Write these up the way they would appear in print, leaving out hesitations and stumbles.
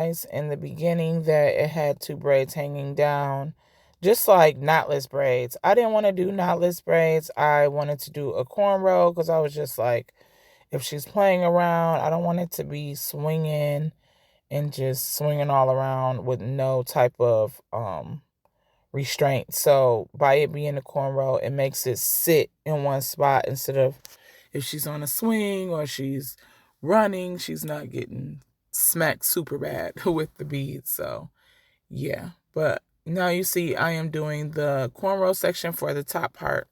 in the beginning that it had two braids hanging down, just like knotless braids. I didn't want to do knotless braids. I wanted to do a cornrow because I was just like, if she's playing around, I don't want it to be swinging and just swinging all around with no type of restraint. So by it being a cornrow, it makes it sit in one spot instead of, if she's on a swing or she's running, she's not getting smacked super bad with the beads. So yeah, but now you see I am doing the cornrow section for the top part.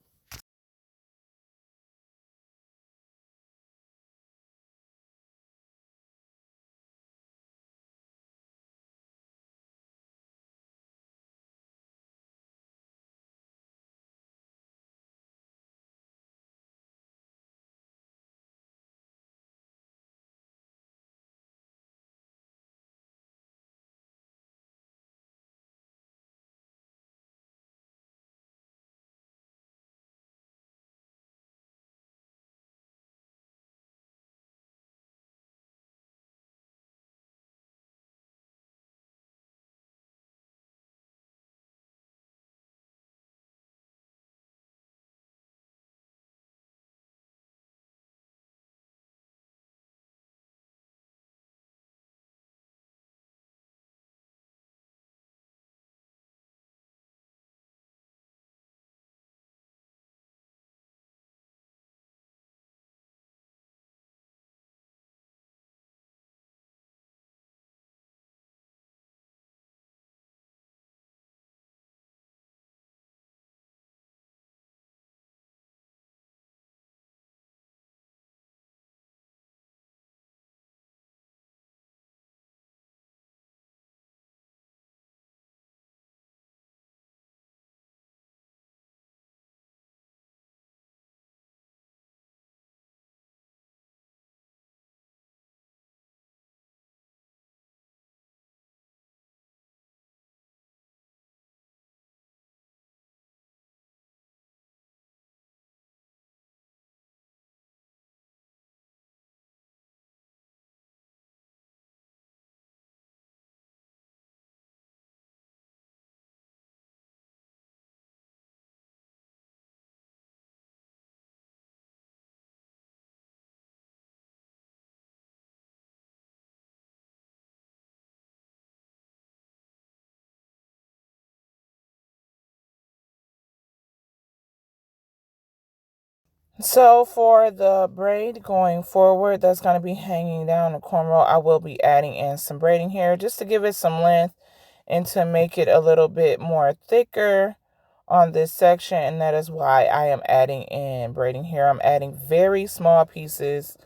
So for the braid going forward, that's going to be hanging down the cornrow, I will be adding in some braiding hair just to give it some length and to make it a little bit more thicker on this section. And that is why I am adding in braiding hair. I'm adding very small pieces,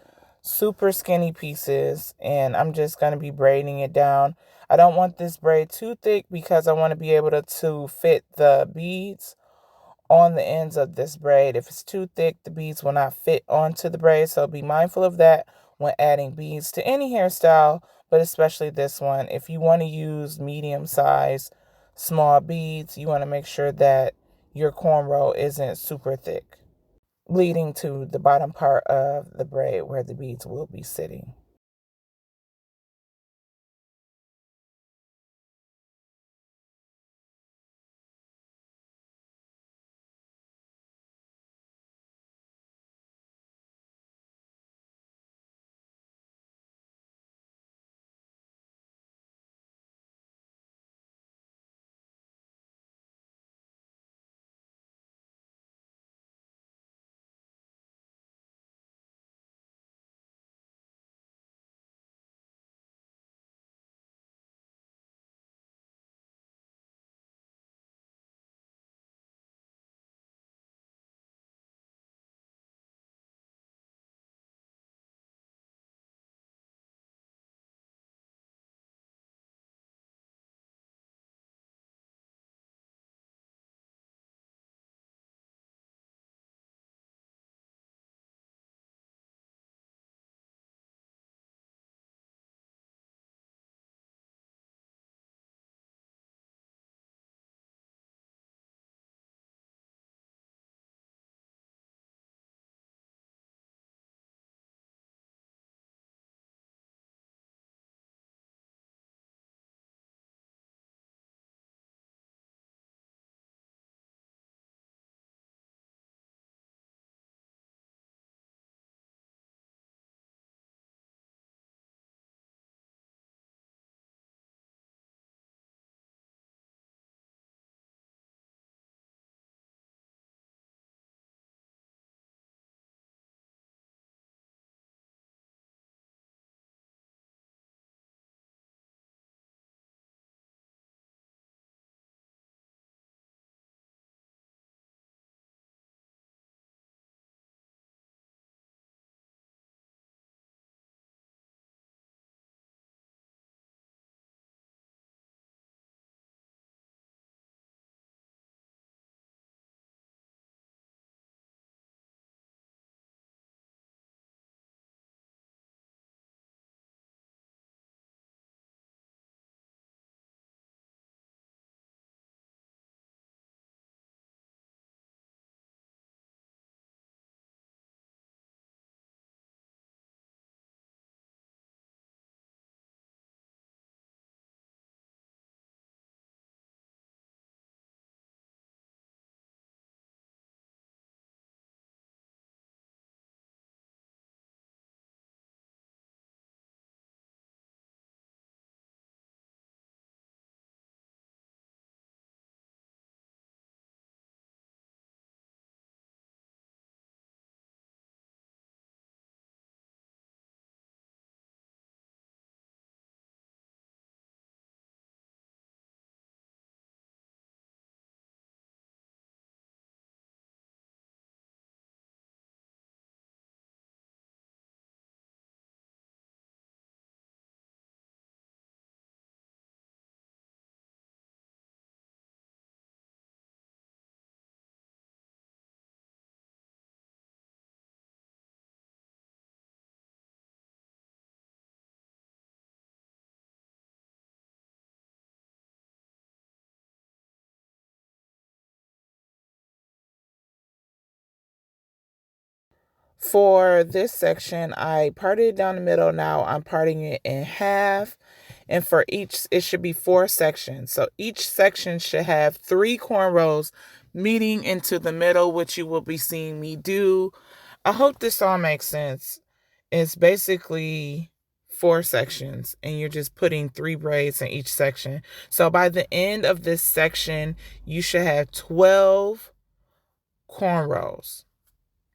super skinny pieces, and I'm just going to be braiding it down. I don't want this braid too thick because I want to be able to fit the beads on the ends of this braid. If it's too thick, the beads will not fit onto the braid. So be mindful of that when adding beads to any hairstyle, but especially this one. If you want to use medium size, small beads, you want to make sure that your cornrow isn't super thick, leading to the bottom part of the braid where the beads will be sitting. For this section, I parted it down the middle. Now I'm parting it in half. And for each, it should be 4 sections. So each section should have 3 cornrows meeting into the middle, which you will be seeing me do. I hope this all makes sense. It's basically 4 sections, and you're just putting 3 braids in each section. So by the end of this section, you should have 12 cornrows.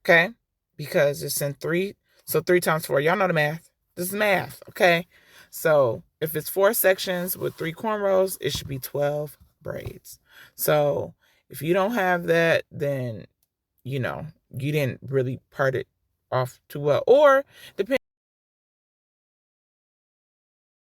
Okay? Because it's in 3. So 3 times 4. Y'all know the math. This is math. Okay? So if it's 4 sections with 3 cornrows, it should be 12 braids. So if you don't have that, then, you didn't really part it off too well. Or depending